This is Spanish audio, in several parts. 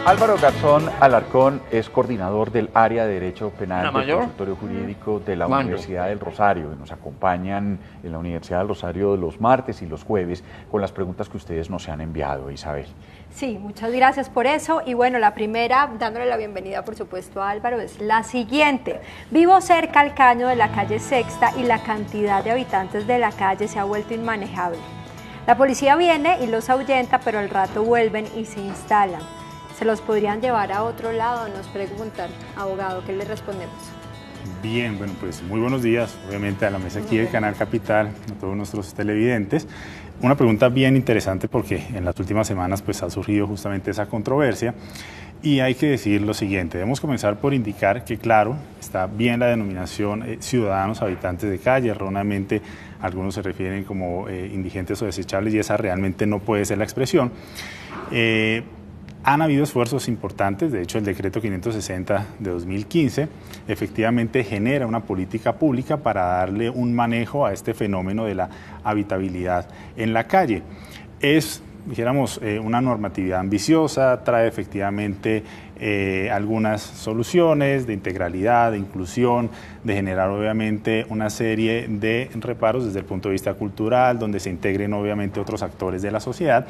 Álvaro Garzón Alarcón es coordinador del área de Derecho Penal del Consultorio Jurídico de la Universidad del Rosario. Nos acompañan en la Universidad del Rosario los martes y los jueves con las preguntas que ustedes nos han enviado, Isabel. Sí, muchas gracias por eso. Y bueno, la primera, dándole la bienvenida por supuesto a Álvaro, es la siguiente. Vivo cerca al caño de la calle Sexta y la cantidad de habitantes de la calle se ha vuelto inmanejable. La policía viene y los ahuyenta, pero al rato vuelven y se instalan. ¿Se los podrían llevar a otro lado? Nos preguntan, abogado, ¿qué le respondemos? Bien, bueno, pues muy buenos días, obviamente a la mesa aquí del Canal Capital, a todos nuestros televidentes. Una pregunta bien interesante porque en las últimas semanas pues ha surgido justamente esa controversia y hay que decir lo siguiente, debemos comenzar por indicar que claro, está bien la denominación ciudadanos habitantes de calle, erróneamente algunos se refieren como indigentes o desechables y esa realmente no puede ser la expresión. Han habido esfuerzos importantes, de hecho el decreto 560 de 2015 efectivamente genera una política pública para darle un manejo a este fenómeno de la habitabilidad en la calle. Es, dijéramos, una normatividad ambiciosa, trae efectivamente algunas soluciones de integralidad, de inclusión, de generar obviamente una serie de reparos desde el punto de vista cultural, donde se integren obviamente otros actores de la sociedad,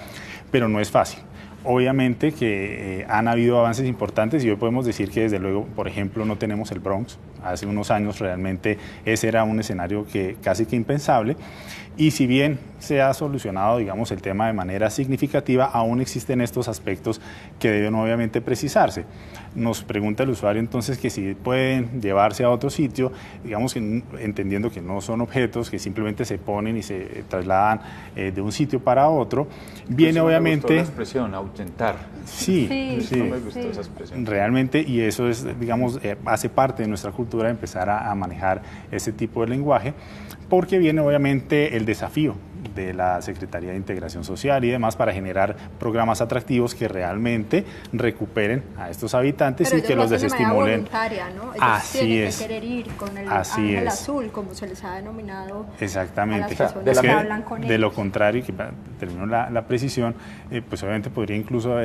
pero no es fácil. Obviamente que han habido avances importantes y hoy podemos decir que desde luego, por ejemplo, no tenemos el Bronx. Hace unos años realmente ese era un escenario que casi que impensable y si bien se ha solucionado, digamos, el tema de manera significativa, aún existen estos aspectos que deben obviamente precisarse. Nos pregunta el usuario entonces que si pueden llevarse a otro sitio, digamos que entendiendo que no son objetos que simplemente se ponen y se trasladan de un sitio para otro, viene obviamente... Me gustó la expresión, ahuyentar. Sí, no me gustó esa expresión. Realmente, y eso es, digamos, hace parte de nuestra cultura empezar a manejar ese tipo de lenguaje, porque viene obviamente el desafío de la Secretaría de Integración Social y demás para generar programas atractivos que realmente recuperen a estos habitantes y que los desestimulen. ¿No? Ellos Así tienen es. que querer ir con el Así ángel es. azul, como se les ha denominado. Exactamente. A las personas que hablan con ellos. De lo contrario, que termino la precisión, pues obviamente podría incluso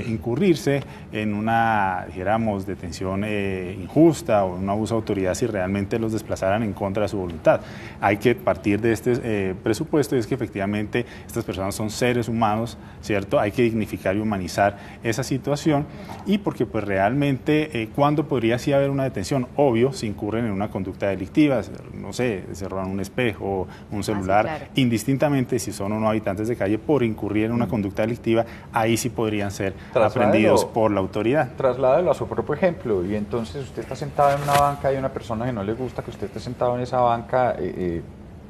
incurrirse en una, dijéramos, detención injusta o un abuso de autoridad si realmente los desplazaran en contra de su voluntad. Hay que partir de este presupuesto y es que efectivamente estas personas son seres humanos, ¿cierto? Hay que dignificar y humanizar esa situación y porque pues realmente, ¿cuándo podría sí haber una detención? Obvio, si incurren en una conducta delictiva, no sé, se roban un espejo, un celular, claro. Indistintamente si son o no habitantes de calle por incurrir en una conducta delictiva, ahí sí podrían ser aprendidos por la autoridad. Trasládelo a su propio ejemplo y entonces usted está sentado en una banca y hay una persona que no le gusta que usted esté sentado en esa banca.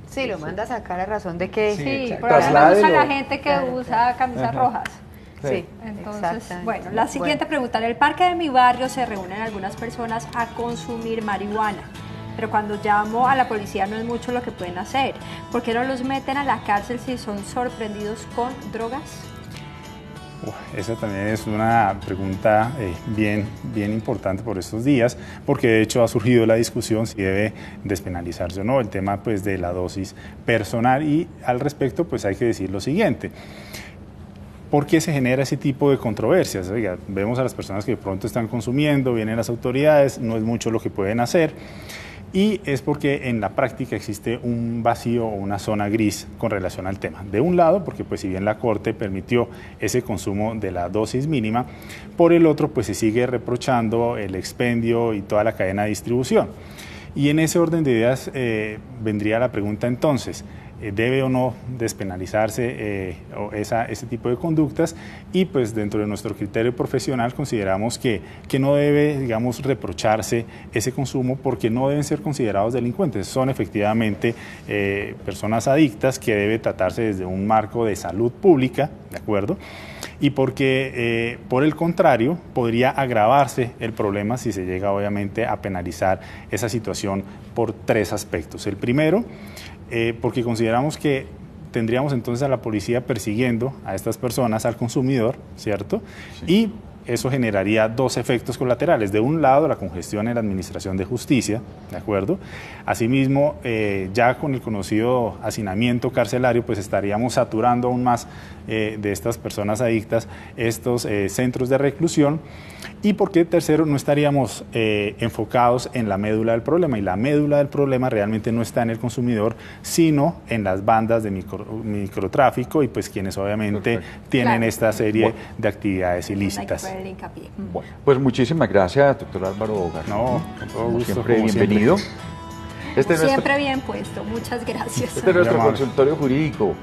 Sí, lo manda a sacar a razón de que... Sí, por eso me gusta la gente que usa camisas rojas. Sí, entonces, bueno, la siguiente pregunta. En el parque de mi barrio se reúnen algunas personas a consumir marihuana, pero cuando llamo a la policía no es mucho lo que pueden hacer. ¿Por qué no los meten a la cárcel si son sorprendidos con drogas? Esa también es una pregunta bien importante por estos días, porque de hecho ha surgido la discusión si debe despenalizarse o no, el tema pues de la dosis personal y al respecto pues hay que decir lo siguiente. ¿Por qué se genera ese tipo de controversias? Oiga, vemos a las personas que de pronto están consumiendo, vienen las autoridades, no es mucho lo que pueden hacer. Y es porque en la práctica existe un vacío o una zona gris con relación al tema. De un lado, porque pues si bien la Corte permitió ese consumo de la dosis mínima, por el otro pues se sigue reprochando el expendio y toda la cadena de distribución. Y en ese orden de ideas vendría la pregunta entonces, ¿debe o no despenalizarse ese tipo de conductas? Y pues dentro de nuestro criterio profesional consideramos que no debe, digamos, reprocharse ese consumo porque no deben ser considerados delincuentes. Son efectivamente personas adictas que debe tratarse desde un marco de salud pública, ¿de acuerdo? Y porque, por el contrario, podría agravarse el problema si se llega obviamente a penalizar esa situación por tres aspectos. El primero, porque consideramos que tendríamos entonces a la policía persiguiendo a estas personas, al consumidor, ¿cierto? Sí. Y eso generaría dos efectos colaterales. De un lado, la congestión en la administración de justicia, ¿de acuerdo? Asimismo, ya con el conocido hacinamiento carcelario, pues estaríamos saturando aún más de estas personas adictas estos centros de reclusión. Y porque, tercero, no estaríamos enfocados en la médula del problema, y la médula del problema realmente no está en el consumidor, sino en las bandas de microtráfico y pues quienes obviamente tienen esta serie de actividades ilícitas. Bueno, pues muchísimas gracias, doctor Álvaro Garzón. No, con todo gusto, siempre bienvenido. Siempre bien puesto, muchas gracias. Este es nuestro consultorio jurídico.